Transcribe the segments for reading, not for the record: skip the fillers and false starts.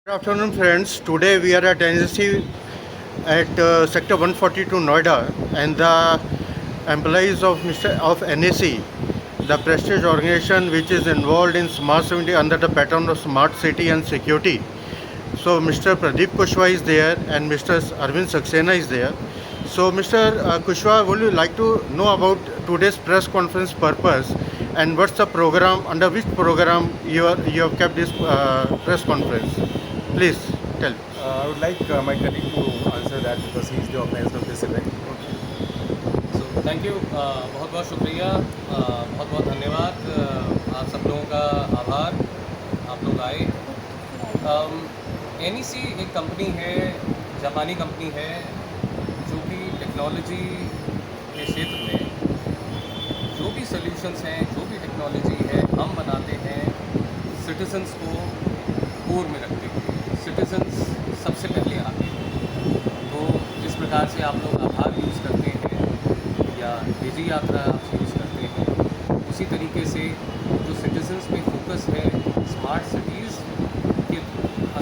Good afternoon, friends. Today we are at NSC at Sector 142 Noida, and the employees of NSC, the prestige organization which is involved in smart city under the pattern of smart city and security. So Mr. Pradeep Kushwaha is there and Mr. Arvind Saxena is there. So Mr. Kushwaha, would you like to know about today's press conference purpose and what's the program, under which program you have kept this press conference? Please tell. I would like my colleague to answer that because he is the organizer of this event. So thank you, बहुत बहुत शुक्रिया, बहुत बहुत धन्यवाद, आप सब लोगों का आभार, आप लोग आए। NEC एक कंपनी है, जापानी कंपनी है, जो कि टेक्नोलॉजी के क्षेत्र में जो भी सॉल्यूशंस हैं, जो भी टेक्नोलॉजी है, हम बनाते हैं सिटीजन्स को कोर में रखते हुए। सिटीजन्स सबसे पहले आते हैं। तो जिस प्रकार से आप लोग आधार यूज़ करते हैं या डिजी यात्रा यूज़ करते हैं, उसी तरीके से जो सिटीजन्स पे फोकस है स्मार्ट सिटीज़ के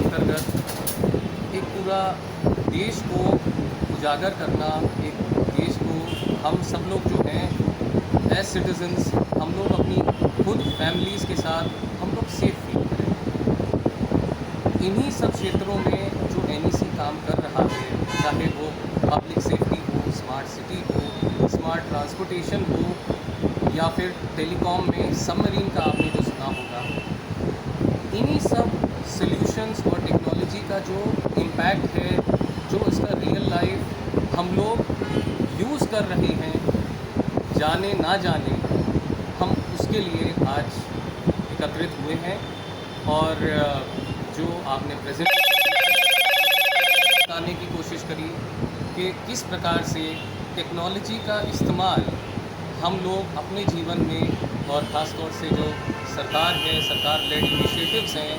अंतर्गत एक पूरा देश को उजागर करना, एक देश को हम सब लोग जो हैं एज सिटीजन्स, हम लोग अपनी खुद फैमिलीज़ के साथ हम लोग सेफ फील करें। इन्हीं सब क्षेत्रों में जो NEC काम कर रहा है, चाहे वो पब्लिक सेफ्टी हो, स्मार्ट सिटी हो, स्मार्ट ट्रांसपोर्टेशन हो, या फिर टेलीकॉम में सबमरीन का आपने जो सुना होगा, इन्हीं सब सॉल्यूशंस और टेक्नोलॉजी का जो इम्पैक्ट है, जो इसका रियल लाइफ हम लोग यूज़ कर रहे हैं, जाने ना जाने, हम उसके लिए आज एकत्रित हुए हैं। और जो आपने प्रेजेंट बताने की कोशिश करी कि किस प्रकार से टेक्नोलॉजी का इस्तेमाल हम लोग अपने जीवन में, और ख़ास तौर से जो सरकार है, सरकार लेड इनिशिएटिव्स हैं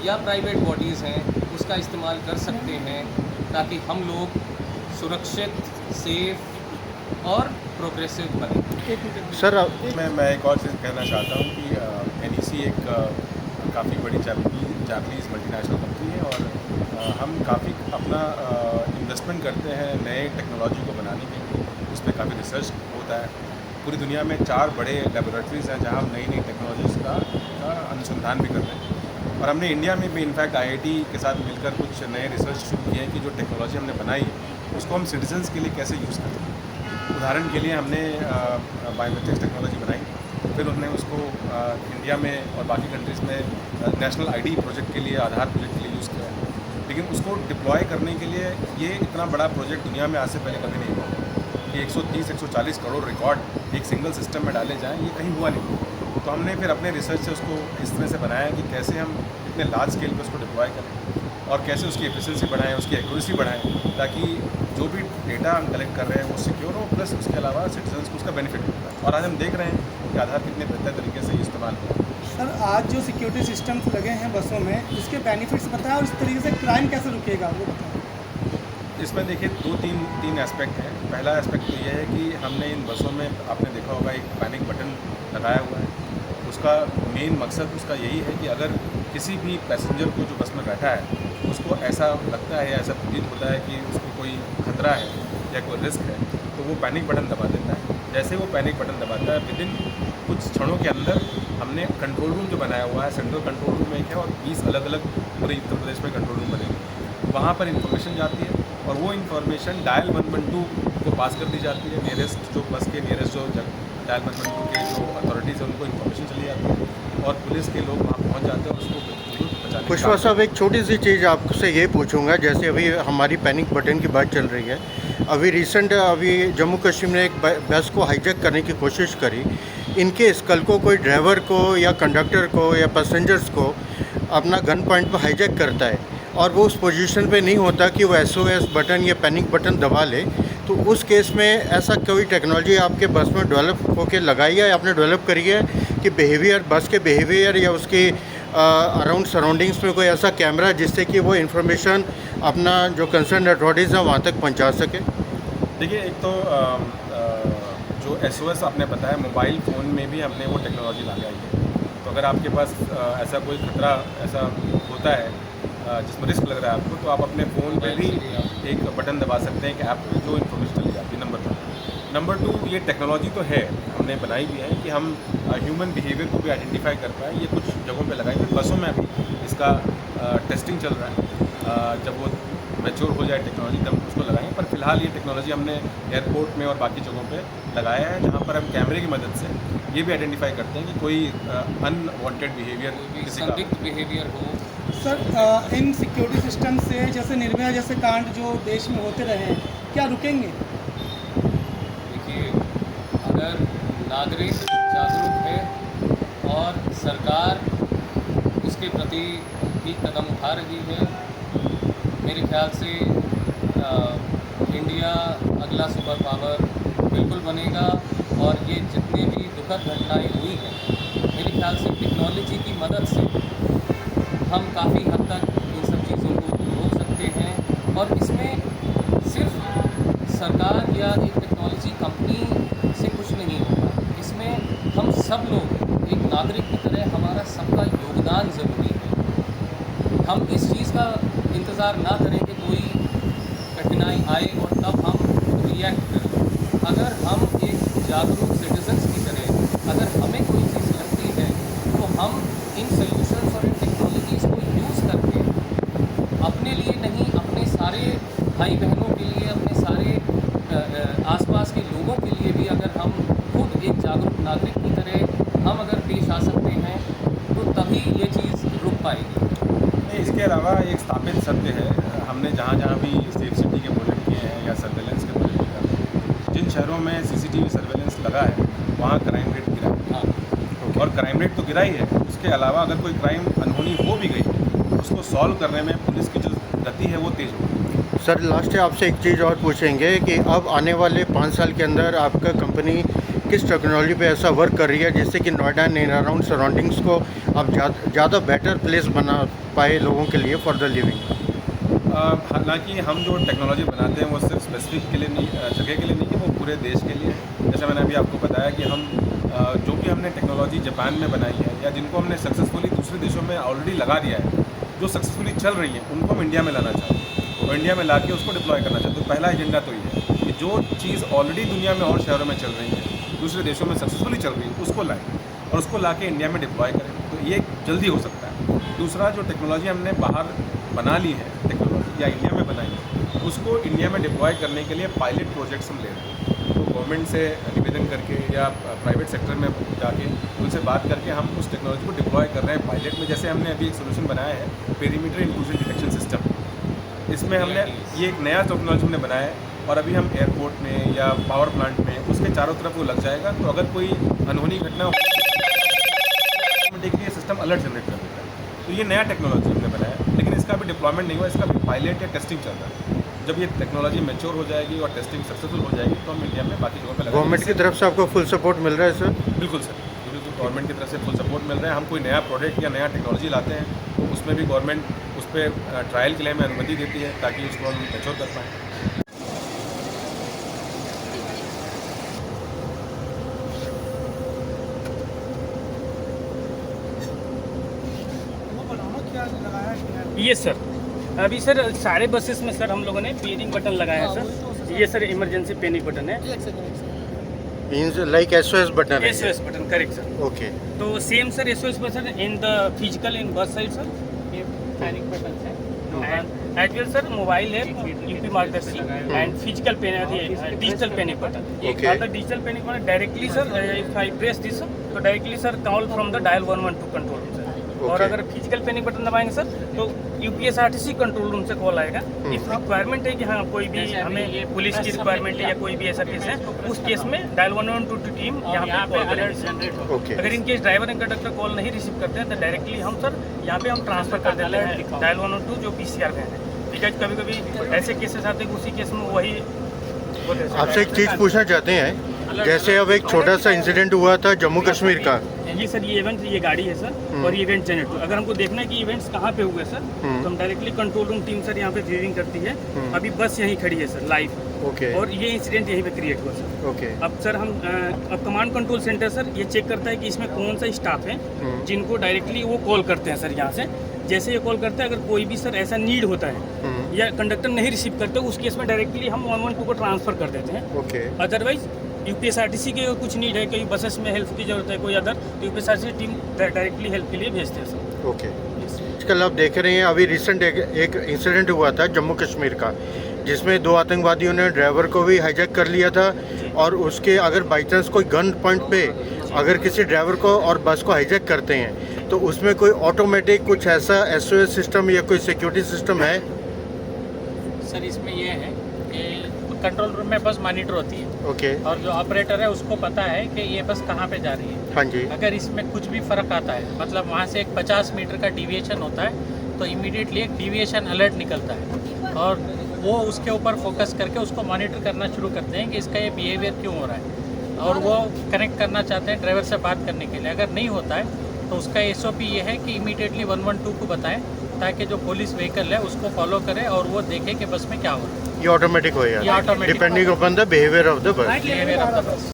या प्राइवेट बॉडीज़ हैं, उसका इस्तेमाल कर सकते हैं ताकि हम लोग सुरक्षित, सेफ और प्रोग्रेसिव बने। सर, मैं एक और चीज़ कहना चाहता हूँ कि NEC एक काफ़ी बड़ी जापानीज़ मल्टीनेशनल कंपनी है और हम काफ़ी अपना इन्वेस्टमेंट करते हैं नए टेक्नोलॉजी को बनाने के लिए। उस पर काफ़ी रिसर्च होता है। पूरी दुनिया में 4 बड़े लेबोरेटरीज़ हैं जहाँ हम नई नई टेक्नोलॉजीज़ का अनुसंधान भी करते हैं। और हमने इंडिया में भी इनफैक्ट IIT के साथ मिलकर कुछ नए रिसर्च शुरू किए हैं कि जो टेक्नोलॉजी हमने बनाई उसको हम सिटीजन्स के लिए कैसे यूज़ करें। उदाहरण के लिए हमने बायोमेट्रिक्स टेक्नोलॉजी बनाई, फिर हमने उसको इंडिया में और बाकी कंट्रीज़ में नेशनल ID प्रोजेक्ट के लिए, आधार प्रोजेक्ट के लिए यूज़ किया है। लेकिन उसको डिप्लॉय करने के लिए ये इतना बड़ा प्रोजेक्ट दुनिया में आज से पहले कभी नहीं हुआ कि 130-140 करोड़ रिकॉर्ड एक सिंगल सिस्टम में डाले जाएँ, ये कहीं हुआ नहीं। तो हमने फिर अपने रिसर्च से उसको इस तरह से बनाया कि कैसे हम इतने लार्ज स्केल पर उसको डिप्लॉय करें और कैसे उसकी एफिशिएंसी बढ़ाएं, उसकी एक्यूरेसी बढ़ाएं, ताकि जो भी डेटा हम कलेक्ट कर रहे हैं वो सिक्योर हो, प्लस उसके अलावा सिटीजन्स को उसका बेनिफिट मिलता है। और आज हम देख रहे हैं कि आधार कितने बेहतर तरीके से इस्तेमाल हो। सर, आज जो सिक्योरिटी सिस्टम्स लगे हैं बसों में, उसके बेनिफिट्स बताएं और इस तरीके से क्राइम कैसे रुकेगा वो बताएं। इसमें देखिए तीन एस्पेक्ट हैं। पहला एस्पेक्ट तो ये है कि हमने इन बसों में, आपने देखा होगा, एक पैनिक बटन लगाया हुआ है। उसका मेन मकसद उसका यही है कि अगर किसी भी पैसेंजर को जो बस में बैठा है उसको ऐसा लगता है या ऐसा प्रतीत होता है कि उसको कोई खतरा है या कोई रिस्क है, तो वो पैनिक बटन दबा देता है। जैसे वो पैनिक बटन दबाता है, विदिन कुछ क्षणों के अंदर हमने कंट्रोल रूम जो बनाया हुआ है, सेंट्रल कंट्रोल रूम एक है और 20 अलग अलग पूरे उत्तर प्रदेश में कंट्रोल रूम बने। वहाँ पर इन्फॉर्मेशन जाती है और वो इन्फॉर्मेशन डायल 112 को पास कर दी जाती है। नियरेस्ट जो बस के नियरेस्ट जो डायल 112 के जो अथॉरिटीज़ हैं उनको इन्फॉर्मेशन चली जाती है और पुलिस के लोग वहाँ पहुँच जाते हैं और उसको बचाने। कुशवाहा साहब, एक छोटी सी चीज़ आपसे ये पूछूंगा, जैसे अभी हमारी पैनिक बटन की बात चल रही है, अभी जम्मू कश्मीर में एक बस को हाईजैक करने की कोशिश करी। इनकेस कल को कोई ड्राइवर को या कंडक्टर को या पैसेंजर्स को अपना गन पॉइंट पर हाईजैक करता है और वो उस पोजीशन पे नहीं होता कि वो SOS बटन या पैनिक बटन दबा ले, तो उस केस में ऐसा कोई टेक्नोलॉजी आपके बस में डेवलप होकर लगाई है, आपने डेवलप करी है कि बस के बिहेवियर या उसके अराउंड सराउंडिंग्स में कोई ऐसा कैमरा जिससे कि वो इन्फॉर्मेशन अपना जो कंसर्न अथॉरिटीज़ हैं वहाँ तक पहुँचा सके? देखिए, एक तो जो SOS आपने बताया, मोबाइल फ़ोन में भी हमने वो टेक्नोलॉजी लगाई है। तो अगर आपके पास ऐसा कोई खतरा ऐसा होता है जिसमें रिस्क लग रहा है आपको, तो आप अपने फ़ोन पे भी एक बटन दबा सकते हैं कि ऐप पे जो इन्फॉर्मेशन चली जाती है। नंबर 2 ये टेक्नोलॉजी तो है, हमने बनाई भी है कि हम ह्यूमन बिहेवियर को भी आइडेंटिफाई कर पाएँ। ये कुछ जगहों पे लगाएंगे, बसों में अभी इसका टेस्टिंग चल रहा है। जब वो मैच्योर हो जाए टेक्नोलॉजी तब उसको लगाएंगे, पर फिलहाल ये टेक्नोलॉजी हमने एयरपोर्ट में और बाकी जगहों पे लगाया है, जहाँ पर हम कैमरे की मदद से ये भी आइडेंटिफाई करते हैं कि कोई अनवांटेड बिहेवियर किसी का संदिग्ध बिहेवियर हो। सर इन सिक्योरिटी सिस्टम से जैसे निर्भया जैसे कांड जो देश में होते रहे हैं, क्या रुकेंगे? देखिए, अगर नागरिक जागरूक है और सरकार उसके प्रति भी कदम उठा रही है, मेरे ख्याल से इंडिया अगला सुपर पावर बिल्कुल बनेगा। और ये जितने भी दुखद घटनाएं हुई हैं, मेरे ख्याल से टेक्नोलॉजी की मदद से हम काफ़ी हद तक इन सब चीज़ों को रोक सकते हैं। और इसमें सिर्फ सरकार या एक टेक्नोलॉजी कंपनी से कुछ नहीं होगा, इसमें हम सब लोग एक नागरिक की तरह हमारा सबका योगदान ज़रूरी है। हम इस चीज़ का इंतज़ार ना करें कि कोई कठिनाई आए और तब हम रिएक्ट करें। अगर हम एक जागरूक सिटीजन्स की तरह अगर हमें कोई चीज़ लगती है तो हम इन सॉल्यूशंस और इन टेक्नोलॉजीज़ को यूज़ करके अपने लिए नहीं, अपने सारे भाई बहनों के लिए, अपने सारे आसपास के लोगों के लिए भी अगर हम खुद एक जागरूक नागरिक की तरह हम अगर पेश आ सकते हैं तो तभी ये चीज़ रुक पाएगी। इसके अलावा एक स्थापित सत्य है, हमने जहाँ जहाँ भी सेफ सिटी के प्रोजेक्ट किए हैं या सर्वेलेंस के प्रोजेक्ट किए हैं, जिन शहरों में सीसीटीवी सर्वेलेंस लगा है वहाँ क्राइम रेट गिरा है। और क्राइम रेट तो गिरा ही है, उसके अलावा अगर कोई क्राइम अनहोनी हो भी गई उसको सॉल्व करने में पुलिस की जो गति है वो तेज़ होगी। सर लास्ट आपसे एक चीज़ और पूछेंगे कि अब आने वाले 5 साल के अंदर आपका कंपनी किस टेक्नोलॉजी पे ऐसा वर्क कर रही है जिससे कि नोएडा एंड अराउंड सराउंडिंग्स को अब ज़्यादा बेटर प्लेस बना पाए लोगों के लिए फॉर द लिविंग? हालांकि हम जो टेक्नोलॉजी बनाते हैं वो सिर्फ स्पेसिफिक के लिए नहीं, जगह के लिए नहीं है, वो पूरे देश के लिए है। जैसे मैंने अभी आपको बताया कि हम जो भी हमने टेक्नोलॉजी जापान में बनाई है या जिनको हमने सक्सेसफुली दूसरे देशों में ऑलरेडी लगा दिया है, जो सक्सेसफुली चल रही है उनको हम इंडिया में लाना चाहते हैं और इंडिया में ला के उसको डिप्लॉय करना चाहते हैं। तो पहला एजेंडा तो ये है कि जो चीज़ ऑलरेडी दुनिया में और शहरों में चल रही है, दूसरे देशों में सक्सेसफुली चल रही है, उसको लाएँ और उसको ला के इंडिया में डिप्लॉय करें, तो ये जल्दी हो सकता है। दूसरा, जो टेक्नोलॉजी हमने बाहर बना ली है टेक्नोलॉजी या इंडिया में बनाई है, उसको इंडिया में डिप्लॉय करने के लिए पायलट प्रोजेक्ट्स हम ले रहे हैं। तो गवर्नमेंट से निवेदन करके या प्राइवेट सेक्टर में जाके उनसे बात करके हम उस टेक्नोलॉजी को डिप्लॉय कर रहे हैं पायलट में। जैसे हमने अभी एक सोल्यूशन बनाया है पेरीमीटर इंट्रूजन डिटेक्शन सिस्टम, इसमें हमने ये एक नया टेक्नोलॉजी हमने बनाया है और अभी हम एयरपोर्ट में या पावर प्लांट में उसके चारों तरफ वो लग जाएगा, तो अगर कोई अनहोनी घटना हो ऑटोमेटिकली सिस्टम अलर्ट जनरेट कर देता है। तो ये नया टेक्नोलॉजी हमने बनाया है, लेकिन इसका अभी डिप्लॉयमेंट नहीं हुआ, इसका भी पायलट या टेस्टिंग चल रहा है। जब ये टेक्नोलॉजी मैच्योर हो जाएगी और टेस्टिंग सक्सेसफुल हो जाएगी तो हम इंडिया में बाकी जगहों पर गवर्नमेंट की तरफ से आपको फुल सपोर्ट मिल रहा है सर? बिल्कुल सर, बिल्कुल गवर्नमेंट की तरफ से फुल सपोर्ट मिल रहा है। हम कोई नया प्रोडक्ट या नया टेक्नोलॉजी लाते हैं तो उसमें भी गवर्नमेंट उस पर ट्रायल के लिए हमें अनुमति देती है ताकि उसको हम मैच्योर कर पाएँ। ये सर अभी सर सारे बसेस में सर हम लोगों ने पैनिक बटन लगाया है सर। ये सर इमरजेंसी पैनिक बटन है, मीन्स लाइक SOS बटन है? SOS button, correct sir. Okay, तो same sir SOS button in the physical in bus side sir, ये पैनिक बटन है। And as well sir mobile है UP marker C and physical digital panic button. Okay. The digital panic button directly sir if I press this तो directly sir call from the dial 112 control room sir. और अगर physical panic button दबाएंगे sir तो UPSRTC control room से call आएगा। If requirement है कि हाँ कोई भी हमें पुलिस की रिक्वायरमेंट है या कोई भी ऐसा केस है, उस केस में डायल 112 टीम यहाँ पे कॉल करेगी। ओके। अगर in case driver and conductor call नहीं रिसीव करते हैं तो डायरेक्टली हम सर यहाँ पे हम ट्रांसफर कर देते हैं डायल 112 जो PCR में है। बिकॉज कभी कभी ऐसे केसेस आते हैं कि उसी केस में वही आपसे एक चीज़ पूछना चाहते हैं, जैसे अब एक छोटा सा इंसिडेंट हुआ था जम्मू कश्मीर का। ये सर ये इवेंट ये गाड़ी है सर और ये इवेंट जनरेटर। अगर हमको देखना है कि इवेंट्स कहाँ पे हुए सर तो हम directly control room team sir यहाँ पे व्यूइंग करती है। अभी बस यहीं खड़ी है सर लाइव, ओके, और ये इंसिडेंट यहीं पे क्रिएट हुआ सर। ओके। अब सर हम अब कमांड कंट्रोल सेंटर सर ये चेक करता है कि इसमें कौन सा स्टाफ है जिनको डायरेक्टली वो कॉल करते हैं सर यहाँ से जैसे ये कॉल करते हैं, अगर कोई भी सर ऐसा नीड होता है या कंडक्टर नहीं रिसीव करते, उस केस में डायरेक्टली हम 112 को ट्रांसफ़र कर देते हैं। ओके। अदरवाइज यूपीएसआरटीसी के कुछ नीड है, कई बसेस में हेल्प की ज़रूरत है, कोई अदर, तो यूपीएसआरटीसी टीम डायरेक्टली हेल्प के लिए भेजते हैं सर। ओके। आजकल आप देख रहे हैं, अभी रिसेंट एक इंसिडेंट हुआ था जम्मू कश्मीर का, जिसमें 2 आतंकवादियों ने ड्राइवर को भी हाईजैक कर लिया था, और उसके अगर बाई चांस कोई गन पॉइंट पे अगर किसी ड्राइवर को और बस को हाईजैक करते हैं, तो उसमें कोई ऑटोमेटिक कुछ ऐसा SOS सिस्टम या कोई सिक्योरिटी सिस्टम है? सर इसमें ये है कि कंट्रोल रूम में बस मॉनिटर होती है। ओके। और जो ऑपरेटर है उसको पता है कि ये बस कहाँ पे जा रही है। हाँ जी। अगर इसमें कुछ भी फ़र्क आता है, मतलब वहाँ से एक 50 मीटर का डिविएशन होता है, तो इमीडिएटली एक डिविएशन अलर्ट निकलता है, और वो उसके ऊपर फोकस करके उसको मॉनिटर करना शुरू करते हैं कि इसका ये बिहेवियर क्यों हो रहा है, और वो कनेक्ट करना चाहते हैं ड्राइवर से बात करने के लिए। अगर नहीं होता है तो उसका SOP ये है कि इमीडिएटली 112 को बताएं, ताकि जो पुलिस व्हीकल है उसको फॉलो करे और वो देखे कि बस में क्या हो रहा है। ये ऑटोमेटिक हो ये जाता है automatic depending upon the behaviour of the bus. Behaviour of the bus.